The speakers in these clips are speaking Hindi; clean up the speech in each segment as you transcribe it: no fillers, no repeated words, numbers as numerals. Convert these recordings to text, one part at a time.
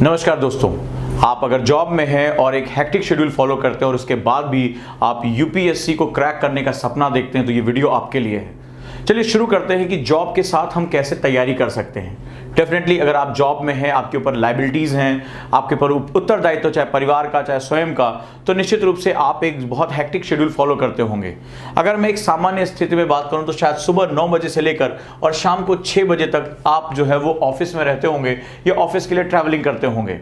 नमस्कार दोस्तों, आप अगर जॉब में हैं और एक हेक्टिक शेड्यूल फॉलो करते हैं और उसके बाद भी आप यूपीएससी को क्रैक करने का सपना देखते हैं तो ये वीडियो आपके लिए है। चलिए शुरू करते हैं कि जॉब के साथ हम कैसे तैयारी कर सकते हैं। डेफिनेटली अगर आप जॉब में हैं, आपके ऊपर लायबिलिटीज़ हैं, आपके ऊपर उत्तरदायित्व चाहे परिवार का चाहे स्वयं का, तो निश्चित रूप से आप एक बहुत हेक्टिक शेड्यूल फॉलो करते होंगे। अगर मैं एक सामान्य स्थिति में बात करूं तो शायद सुबह 9 बजे से लेकर और शाम को 6 बजे तक आप जो है वो ऑफिस में रहते होंगे या ऑफिस के लिए ट्रैवलिंग करते होंगे।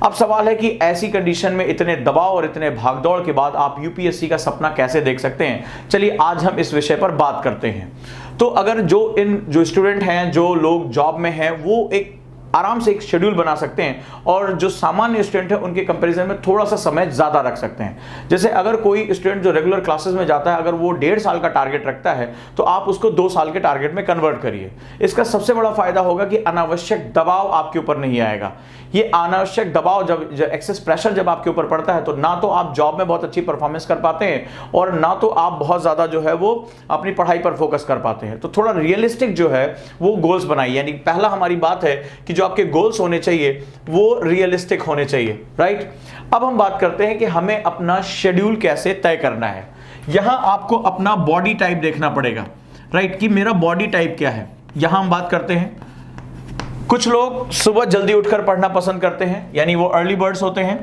अब सवाल है कि ऐसी कंडीशन में इतने दबाव और इतने भागदौड़ के बाद आप यूपीएससी का सपना कैसे देख सकते हैं। चलिए आज हम इस विषय पर बात करते हैं। तो अगर जो स्टूडेंट हैं, जो लोग जॉब में हैं, वो एक आराम से एक शेड्यूल बना सकते हैं और जो सामान्य स्टूडेंट है उनके कंपैरिजन में थोड़ा सा समय ज़्यादा रख सकते हैं। जैसे अगर कोई स्टूडेंट जो रेगुलर क्लासेस में जाता है, अगर वो 1.5 साल का टारगेट रखता है तो आप उसको 2 साल के टारगेट में कन्वर्ट करिए। इसका सबसे बड़ा फायदा होगा कि अनावश्यक दबाव आपके ऊपर नहीं आएगा। ये अनावश्यक दबाव जब एक्सेस प्रेशर जब आपके ऊपर पड़ता है तो ना तो आप जॉब में बहुत अच्छी परफॉर्मेंस कर पाते हैं और ना तो आप बहुत ज़्यादा जो है वो अपनी पढ़ाई पर फोकस कर पाते हैं। तो थोड़ा रियलिस्टिक जो है वो गोल्स बनाइए। यानी पहला हमारी बात है कि जो आपके गोल्स होने चाहिए वो रियलिस्टिक होने चाहिए, राइट। अब हम बात करते हैं कि हमें अपना शेड्यूल कैसे तय करना है। यहां आपको अपना बॉडी टाइप देखना पड़ेगा, राइट, कि मेरा बॉडी टाइप क्या है। यहां हम बात करते हैं, कुछ लोग सुबह जल्दी उठकर पढ़ना पसंद करते हैं, यानी वो अर्ली बर्ड्स होते हैं।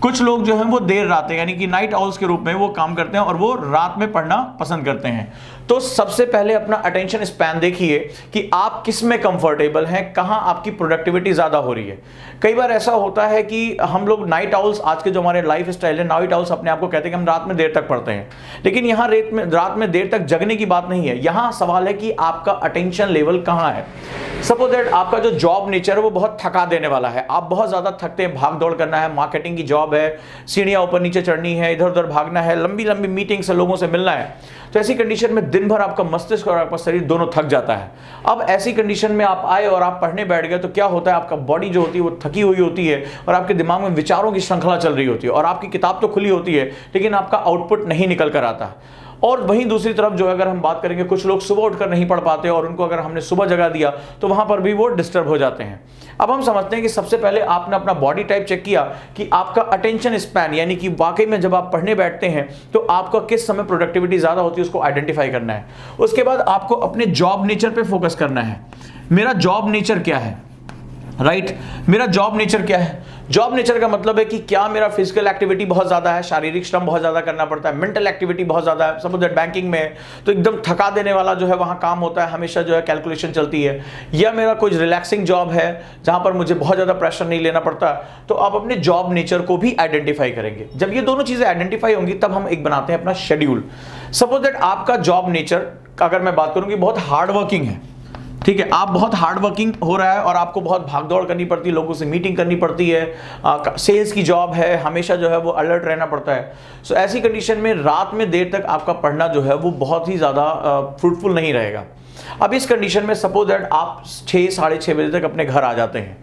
कुछ लोग जो हैं वो देर रात, यानी कि नाइट आउल्स के रूप में वो काम करते हैं और वो रात में पढ़ना पसंद करते हैं। तो सबसे पहले अपना अटेंशन स्पैन देखिए कि आप किस में कंफर्टेबल हैं, कहां आपकी प्रोडक्टिविटी ज्यादा हो रही है। कई बार ऐसा होता है कि हम लोग नाइट आउल्स, आज के जो हमारे लाइफ स्टाइल है, नाइट आउल्स अपने आप को कहते हैं कि हम रात में देर तक पढ़ते हैं, लेकिन यहाँ रात में देर तक जगने की बात नहीं है। यहाँ सवाल है कि आपका अटेंशन लेवल कहाँ है। सपोज दैट आपका जो जॉब नेचर है वो बहुत थका देने वाला है, आप बहुत ज्यादा थकते हैं, भाग दौड़ करना है, मार्केटिंग की जॉब है, सीढ़ियां ऊपर नीचे चढ़नी है, इधर उधर भागना है, लंबी लंबी मीटिंग से लोगों से मिलना है। तो ऐसी कंडीशन में दिन भर आपका मस्तिष्क और आपका शरीर दोनों थक जाता है। अब ऐसी कंडीशन में आप आए और आप पढ़ने बैठ गए तो क्या होता है, आपका बॉडी जो होती है वो थकी हुई होती है और आपके दिमाग में विचारों की श्रृंखला चल रही होती है और आपकी किताब तो खुली होती है लेकिन आपका आउटपुट नहीं निकल कर आता। और वहीं दूसरी तरफ जो अगर हम बात करेंगे, कुछ लोग सुबह उठकर नहीं पढ़ पाते और उनको अगर हमने सुबह जगा दिया तो वहां पर भी वो डिस्टर्ब हो जाते हैं। अब हम समझते हैं कि सबसे पहले आपने अपना बॉडी टाइप चेक किया कि आपका अटेंशन स्पैन, यानी कि वाकई में जब आप पढ़ने बैठते हैं तो आपका किस समय प्रोडक्टिविटी ज्यादा होती है, उसको आइडेंटिफाई करना है। उसके बाद आपको अपने जॉब नेचर पे फोकस करना है। मेरा जॉब नेचर क्या है, राइट, मेरा जॉब नेचर क्या है। जॉब नेचर का मतलब है कि क्या मेरा फिजिकल एक्टिविटी बहुत ज्यादा है, शारीरिक श्रम बहुत ज्यादा करना पड़ता है, मेंटल एक्टिविटी बहुत ज्यादा है। सपोज दैट बैंकिंग में है तो एकदम थका देने वाला जो है वहां काम होता है, हमेशा जो है कैलकुलेशन चलती है। या मेरा कुछ रिलैक्सिंग जॉब है जहां पर मुझे बहुत ज्यादा प्रेशर नहीं लेना पड़ता। तो आप अपने जॉब नेचर को भी आइडेंटिफाई करेंगे। जब ये दोनों चीजें आइडेंटिफाई होंगी तब हम एक बनाते हैं अपना शेड्यूल। सपोज दैट आपका जॉब नेचर अगर मैं बात करूं कि बहुत हार्ड वर्किंग है, ठीक है, आप बहुत हार्ड वर्किंग हो रहा है और आपको बहुत भागदौड़ करनी पड़ती है, लोगों से मीटिंग करनी पड़ती है, सेल्स की जॉब है, हमेशा जो है वो अलर्ट रहना पड़ता है। सो ऐसी कंडीशन में रात में देर तक आपका पढ़ना जो है वो बहुत ही ज़्यादा फ्रूटफुल नहीं रहेगा। अब इस कंडीशन में सपोज दैट आप 6 साढ़े 6 बजे तक अपने घर आ जाते हैं,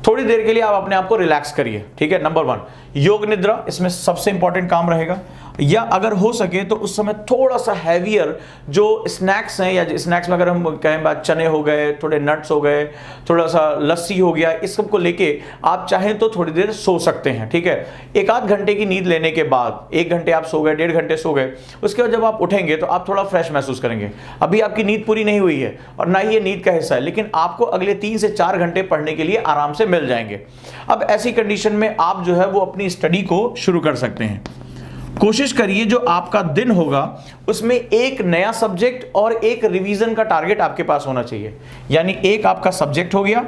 थोड़ी देर के लिए आप अपने आप को रिलैक्स करिए, ठीक है। नंबर 1 योग निद्रा, इसमें सबसे इंपॉर्टेंट काम रहेगा। या अगर हो सके तो उस समय थोड़ा सा हैवियर जो स्नैक्स हैं, या स्नैक्स में अगर हम कहें बात चने हो गए, थोड़े नट्स हो गए, थोड़ा सा लस्सी हो गया, इस सब को लेके आप चाहें तो थोड़ी देर सो सकते हैं, ठीक है। 1 आध घंटे की नींद लेने के बाद 1 घंटे आप सो गए, 1.5 घंटे सो गए, उसके बाद जब आप उठेंगे तो आप थोड़ा फ्रेश महसूस करेंगे। अभी आपकी नींद पूरी नहीं हुई है और ना ही ये नींद का हिस्सा है, लेकिन आपको अगले 3 से 4 घंटे पढ़ने के लिए आराम से मिल जाएंगे। अब ऐसी कंडीशन में आप जो है वो अपनी स्टडी को शुरू कर सकते हैं। कोशिश करिए जो आपका दिन होगा उसमें एक नया सब्जेक्ट और एक रिवीजन का टारगेट आपके पास होना चाहिए। यानी एक आपका सब्जेक्ट हो गया,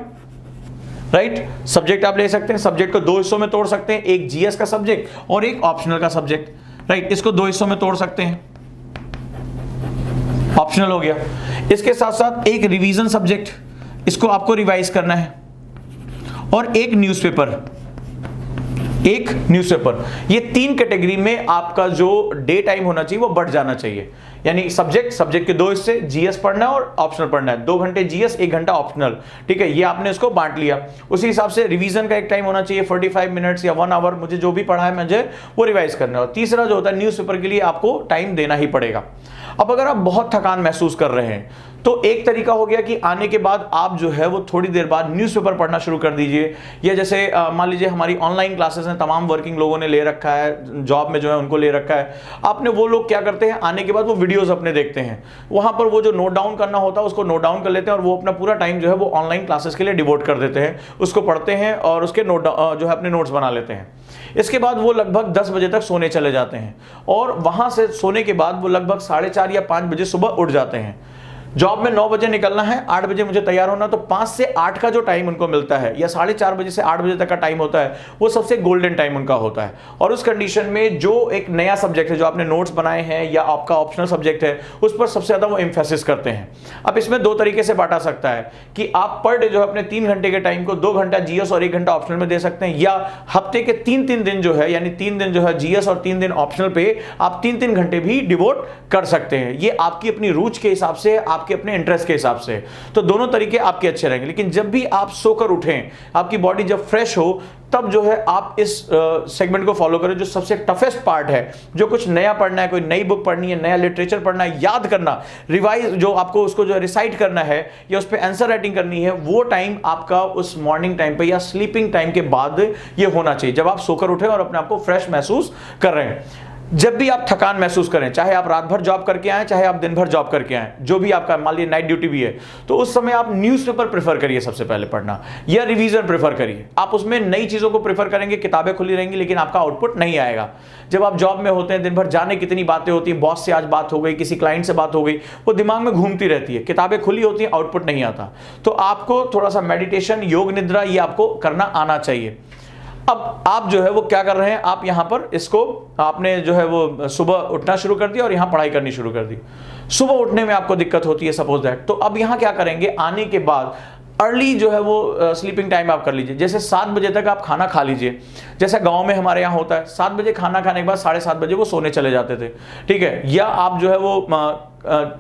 राइट, सब्जेक्ट आप ले सकते हैं, सब्जेक्ट को 2 हिस्सों में तोड़ सकते हैं, एक जीएस का सब्जेक्ट और एक ऑप्शनल का सब्जेक्ट, राइट, इसको 2 हिस्सों में तोड़ सकते हैं, ऑप्शनल हो गया। इसके साथ साथ एक रिवीजन सब्जेक्ट, इसको आपको रिवाइज करना है, और एक न्यूज़पेपर, ये 3 कैटेगरी में आपका जो डे टाइम होना चाहिए वो बढ़ जाना चाहिए। यानी सब्जेक्ट के 2 हिस्से, जीएस पढ़ना है और ऑप्शनल पढ़ना है, 2 घंटे जीएस 1 घंटा ऑप्शनल, ठीक है, ये आपने इसको बांट लिया। उसी हिसाब से रिवीजन का एक टाइम होना चाहिए 45 मिनट्स या 1 आवर, मुझे जो भी पढ़ा है मुझे वो रिवाइज करना है। और तीसरा जो होता है न्यूज़पेपर के लिए आपको टाइम देना ही पड़ेगा। अब अगर आप बहुत थकान महसूस कर रहे हैं तो एक तरीका हो गया कि आने के बाद आप जो है वो थोड़ी देर बाद न्यूज़पेपर पढ़ना शुरू कर दीजिए, या जैसे मान लीजिए हमारी ऑनलाइन क्लासेस हैं, तमाम वर्किंग लोगों ने ले रखा है, जॉब में जो है उनको ले रखा है, आपने वो लोग क्या करते हैं, आने के बाद वो वीडियोस अपने देखते हैं, वहां पर वो जो नोट डाउन करना होता है उसको नोट डाउन कर लेते हैं और वो अपना पूरा टाइम जो है वो ऑनलाइन क्लासेस के लिए डिवोट कर देते हैं, उसको पढ़ते हैं और उसके नोट जो है अपने नोट्स बना लेते हैं। इसके बाद वो लगभग 10 बजे तक सोने चले जाते हैं और वहां से सोने के बाद वो लगभग 4:30 या 5 बजे सुबह उठ जाते हैं। जॉब में 9 बजे निकलना है, 8 बजे मुझे तैयार होना, तो 5 से 8 का जो टाइम उनको मिलता है या 4:30 बजे से 8 बजे तक का टाइम होता है, वो सबसे गोल्डन टाइम उनका होता है। और उस कंडीशन में जो एक नया सब्जेक्ट है, जो आपने नोट्स बनाए हैं या आपका ऑप्शनल सब्जेक्ट है, उस पर सबसे ज्यादा वो एम्फेसिस करते हैं। अब इसमें 2 तरीके से बांटा सकता है कि आप पर डे जो है अपने 3 घंटे के टाइम को 2 घंटा जीएस और 1 घंटा ऑप्शनल में दे सकते हैं, या हफ्ते के 3-3 दिन जो है, यानी 3 दिन जो है जीएस और 3 दिन ऑप्शनल पे आप 3-3 घंटे भी डिवोट कर सकते हैं। ये आपकी अपनी रुचि के हिसाब से, आपके अपने इंटरेस्ट के हिसाब से, तो दोनों तरीके आपके अच्छे रहेंगे। लेकिन जब भी आप सोकर उठें, आपकी बॉडी जब फ्रेश हो, तब जो है आप इस सेगमेंट को फॉलो करें, जो सबसे टफेस्ट पार्ट है, जो कुछ नया पढ़ना है, कोई नई बुक पढ़नी है, नया लिटरेचर पढ़ना है, याद करना, रिवाइज जो आपको उसको जो रिसाइट करना है या उस पर आंसर राइटिंग करनी है, वो टाइम आपका उस मॉर्निंग टाइम पे या स्लीपिंग टाइम के बाद ये होना चाहिए, जब आप सोकर उठें और अपने आप को फ्रेश महसूस कर रहे हैं। जब भी आप थकान महसूस करें, चाहे आप रात भर जॉब करके आए, चाहे आप दिन भर जॉब करके आए, जो भी आपका मान लीजिए नाइट ड्यूटी भी है, तो उस समय आप न्यूज़पेपर प्रेफर करिए सबसे पहले पढ़ना, या रिवीजन प्रेफर करिए। आप उसमें नई चीज़ों को प्रेफर करेंगे, किताबें खुली रहेंगी, लेकिन आपका आउटपुट नहीं आएगा। जब आप जॉब में होते हैं, दिन भर जाने कितनी बातें होती हैं, बॉस से आज बात हो गई, किसी क्लाइंट से बात हो गई, वो दिमाग में घूमती रहती है, किताबें खुली होती हैं, आउटपुट नहीं आता। तो आपको थोड़ा सा मेडिटेशन, योग निद्रा, ये आपको करना आना चाहिए। अब आप जो है वो क्या कर रहे हैं, आप यहां पर इसको आपने जो है वो सुबह उठना शुरू कर दिया और यहां पढ़ाई करनी शुरू कर दी। सुबह उठने में आपको दिक्कत होती है सपोज दैट, तो अब यहां क्या करेंगे, आने के बाद अर्ली जो है वो स्लीपिंग टाइम आप कर लीजिए। जैसे 7 बजे तक आप खाना खा लीजिए, जैसे गांव में हमारे यहाँ होता है, 7 बजे खाना खाने के बाद 7:30 बजे वो सोने चले जाते थे, ठीक है। या आप जो है वो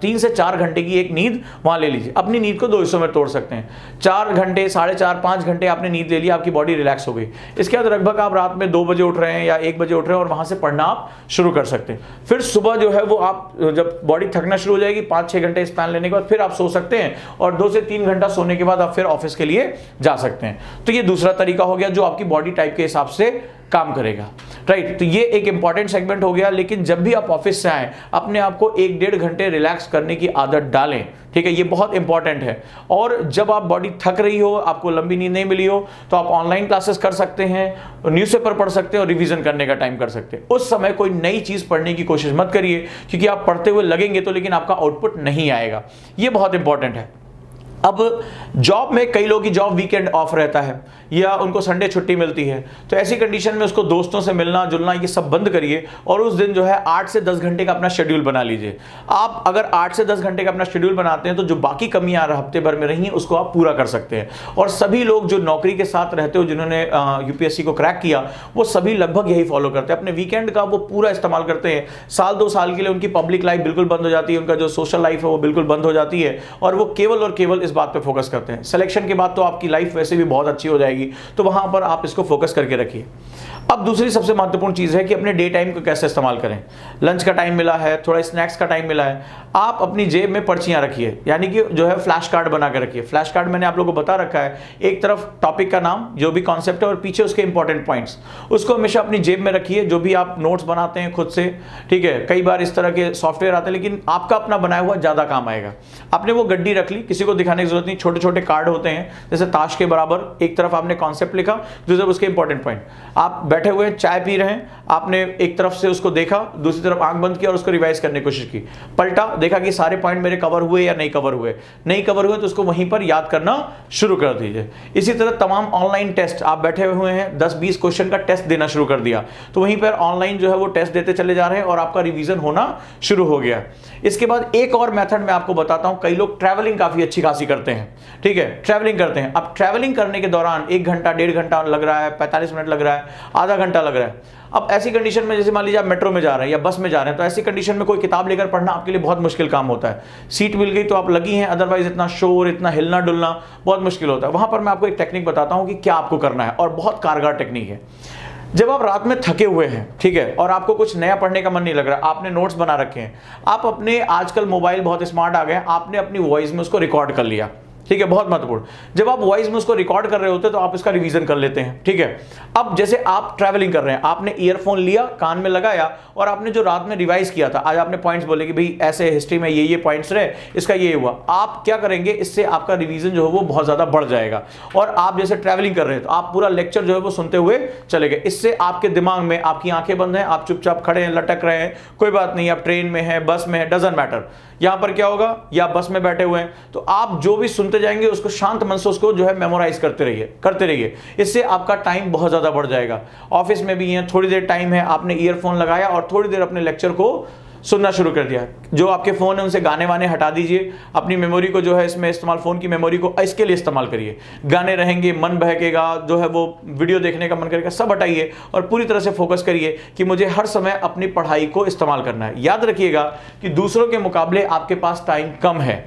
3 से 4 घंटे की एक नींद वहां ले लीजिए। अपनी नींद को 2 हिस्सों में तोड़ सकते हैं, 4 घंटे, 4.5, 5 घंटे आपने नींद ले ली, आपकी बॉडी रिलैक्स हो गई। इसके बाद लगभग आप रात में 2 बजे उठ रहे हैं या 1 बजे उठ रहे हैं और वहां से पढ़ना आप शुरू कर सकते हैं। फिर सुबह जो है वो आप जब बॉडी थकना शुरू हो जाएगी, 5-6 घंटे स्पैन लेने के बाद फिर आप सो सकते हैं और 2 से 3 घंटा सोने के बाद आप फिर ऑफिस के लिए जा सकते हैं। तो ये दूसरा तरीका हो गया जो आपकी बॉडी टाइप के हिसाब से काम करेगा, राइट। तो ये एक इंपॉर्टेंट सेगमेंट हो गया। लेकिन जब भी आप ऑफिस से आए, अपने आप को 1-1.5 घंटे रिलैक्स करने की आदत डालें, ठीक है, ये बहुत इंपॉर्टेंट है। और जब आप बॉडी थक रही हो, आपको लंबी नींद नहीं मिली हो, तो आप ऑनलाइन क्लासेस कर सकते हैं, न्यूज़पेपर पढ़ सकते हैं और रिवीजन करने का टाइम कर सकते हैं। उस समय कोई नई चीज पढ़ने की कोशिश मत करिए, क्योंकि आप पढ़ते हुए लगेंगे तो, लेकिन आपका आउटपुट नहीं आएगा। ये बहुत इंपॉर्टेंट है। अब जॉब में कई लोगों की जॉब वीकेंड ऑफ रहता है या उनको संडे छुट्टी मिलती है, तो ऐसी कंडीशन में उसको दोस्तों से मिलना जुलना ये सब बंद करिए और उस दिन जो है 8 से 10 घंटे का अपना शेड्यूल बना लीजिए। आप अगर 8 से 10 घंटे का अपना शेड्यूल बनाते हैं तो जो बाकी कमियां हफ्ते भर में रही हैं उसको आप पूरा कर सकते हैं। और सभी लोग जो नौकरी के साथ रहते हो, जिन्होंने यूपीएससी को क्रैक किया, वो सभी लगभग यही फॉलो करते हैं। अपने वीकेंड का वो पूरा इस्तेमाल करते हैं। 1-2 साल के लिए उनकी पब्लिक लाइफ बिल्कुल बंद हो जाती है, उनका जो सोशल लाइफ है वो बिल्कुल बंद हो जाती है और वो केवल और केवल इस बात पे फोकस करते हैं। सिलेक्शन के बाद तो आपकी लाइफ वैसे भी बहुत अच्छी हो जाएगी, तो वहां पर आप इसको फोकस करके रखिए। अब दूसरी सबसे महत्वपूर्ण चीज है कि अपने डे टाइम को कैसे इस्तेमाल करें। लंच का टाइम मिला है, थोड़ा स्नैक्स का टाइम मिला है, आप अपनी जेब में पर्चियां रखिए, यानी कि जो है फ्लैश कार्ड बना के रखिए। फ्लैश कार्ड मैंने आप लोगों को बता रखा है, एक तरफ टॉपिक का नाम, जो भी कॉन्सेप्ट है, और पीछे उसके इंपॉर्टेंट पॉइंट्स, उसको हमेशा अपनी जेब में रखिए। जो भी आप नोट्स बनाते हैं खुद से, ठीक है, कई बार इस तरह के सॉफ्टवेयर आते हैं, लेकिन आपका अपना बनाया हुआ ज्यादा काम आएगा। आपने वो गड्डी रख ली, किसी को दिखाने की जरूरत नहीं। छोटे छोटे कार्ड होते हैं जैसे ताश के बराबर, एक तरफ आपने कॉन्सेप्ट लिखा, दूसरी तरफ उसके इंपॉर्टेंट पॉइंट। आप बैठे हुए चाय पी रहे हैं, आपने एक तरफ से उसको देखा, दूसरी तरफ आंख बंद किया और उसको रिवाइज करने की कोशिश की, पलटा, देखा कि सारे पॉइंट मेरे कवर हुए या नहीं कवर हुए। नहीं कवर हुए तो उसको वहीं पर याद करना शुरू कर दीजिए। इसी तरह तमाम ऑनलाइन टेस्ट, आप बैठे हुए हैं, 10-20 क्वेश्चन का टेस्ट देना शुरू कर दिया, तो वहीं पर ऑनलाइन जो है वो टेस्ट देते चले जा रहे हैं और आपका रिवीजन होना शुरू हो गया। इसके बाद एक और मेथड मैं आपको बताता हूं। कई लोग ट्रैवलिंग काफी अच्छी खासी करते हैं, ठीक है, ट्रैवलिंग करते हैं। अब ट्रैवलिंग करने के दौरान 1 घंटा 1.5 घंटा लग रहा है, 45 मिनट लग रहा है, आधा घंटा लग रहा है। अब ऐसी कंडीशन में, जैसे मान लीजिए आप मेट्रो में जा रहे हैं या बस में जा रहे हैं, तो ऐसी कंडीशन में कोई किताब लेकर पढ़ना आपके लिए बहुत मुश्किल काम होता है। सीट मिल गई तो आप लगी हैं, अदरवाइज इतना शोर, इतना हिलना डुलना बहुत मुश्किल होता है। वहां पर मैं आपको एक टेक्निक बताता हूं कि क्या आपको करना है, और बहुत कारगर टेक्निक है। जब आप रात में थके हुए हैं, ठीक है, और आपको कुछ नया पढ़ने का मन नहीं लग रहा, आपने नोट्स बना रखे हैं, आप अपने, आजकल मोबाइल बहुत स्मार्ट आ गए हैं, आपने अपनी वॉइस में उसको रिकॉर्ड कर लिया, ठीक है, बहुत महत्वपूर्ण। जब आप वॉइस में उसको रिकॉर्ड कर रहे होते हैं तो आप इसका रिवीजन कर लेते हैं, ठीक है। अब जैसे आप ट्रैवलिंग कर रहे हैं, आपने ईयरफोन लिया, कान में लगाया, और आपने जो रात में रिवाइज किया था, आज आपने पॉइंट्स बोले कि भाई ऐसे हिस्ट्री में ये पॉइंट्स रहे, इसका ये हुआ, आप क्या करेंगे, इससे आपका रिवीजन जो है वो बहुत ज्यादा बढ़ जाएगा। और आप जैसे ट्रैवलिंग कर रहे हैं तो आप पूरा लेक्चर जो है वो सुनते हुए चले गए, इससे आपके दिमाग में, आपकी आंखें बंद हैं, आप चुपचाप खड़े हैं, लटक रहे हैं, कोई बात नहीं, आप ट्रेन में हैं, बस में हैं, डजंट मैटर। यहां पर क्या होगा, या बस में बैठे हुए हैं, तो आप जो भी सुनते जाएंगे उसको शांत मन से उसको जो है मेमोराइज करते रहिए। इससे आपका टाइम बहुत ज्यादा बढ़ जाएगा। ऑफिस में भी है, थोड़ी देर टाइम है, आपने ईयरफोन लगाया और थोड़ी देर अपने लेक्चर को सुनना शुरू कर दिया। जो आपके फोन है उनसे गाने वाने हटा दीजिए, अपनी मेमोरी को जो है इसमें इस्तेमाल, फोन की मेमोरी को इसके लिए इस्तेमाल करिए। गाने रहेंगे, मन बहकेगा, जो है वो वीडियो देखने का मन करेगा, सब हटाइए और पूरी तरह से फोकस करिए कि मुझे हर समय अपनी पढ़ाई को इस्तेमाल करना है। याद रखिएगा कि दूसरों के मुकाबले आपके पास टाइम कम है,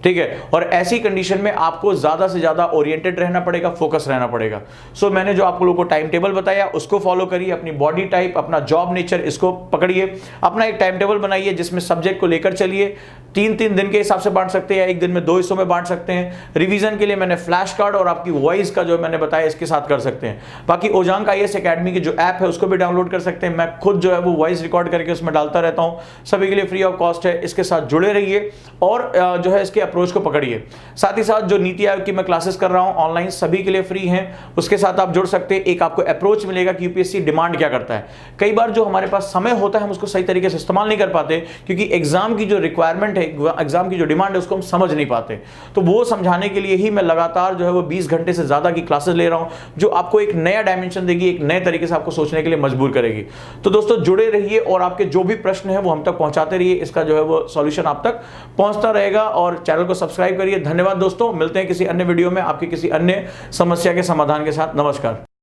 ठीक है, और ऐसी कंडीशन में आपको ज्यादा से ज्यादा ओरिएंटेड रहना पड़ेगा, फोकस रहना पड़ेगा। सो मैंने जो आप लोगों को टाइम टेबल बताया उसको फॉलो करिए, अपनी बॉडी टाइप, अपना जॉब नेचर, इसको पकड़िए, अपना एक टाइम टेबल बनाइए जिसमें सब्जेक्ट को लेकर चलिए। 3-3 दिन के हिसाब से बांट सकते हैं या एक दिन में 2 हिस्सों में बांट सकते हैं। रिवीजन के लिए मैंने फ्लैश कार्ड और आपकी वॉइस का जो मैंने बताया इसके साथ कर सकते हैं। बाकी ओजांग IAS अकेडमी की जो ऐप है उसको भी डाउनलोड कर सकते हैं, मैं खुद जो है वो वॉइस रिकॉर्ड करके उसमें डालता रहता हूं, सभी के लिए फ्री ऑफ कॉस्ट है। इसके साथ जुड़े रहिए और जो है इसके अप्रोच को पकड़िए। साथ ही साथ जो नीति आयोग की मैं क्लासेस कर रहा हूं ऑनलाइन, सभी के लिए फ्री हैं, उसके साथ आप जुड़ सकते हैं। एक आपको अप्रोच मिलेगा कि यूपीएससी डिमांड क्या करता है। कई बार जो हमारे पास समय होता है हम उसको सही तरीके से इस्तेमाल नहीं कर पाते, क्योंकि एग्जाम की जो रिक्वायरमेंट है, एग्जाम की जो डिमांड है उसको हम समझ नहीं पाते। तो वो समझाने के लिए ही मैं लगातार जो है वो 20 घंटे से ज्यादा की क्लासेस ले रहा हूं, जो आपको एक नया डायमेंशन देगी, एक नए तरीके से आपको सोचने के लिए मजबूर करेगी। तो दोस्तों जुड़े रहिए और आपके जो भी प्रश्न है वो हम तक पहुंचाते रहिए, इसका जो है वो सॉल्यूशन आप तक पहुंचता रहेगा। और चैनल को सब्सक्राइब करिए। धन्यवाद दोस्तों, मिलते हैं किसी अन्य वीडियो में आपकी किसी अन्य समस्या के समाधान के साथ। नमस्कार।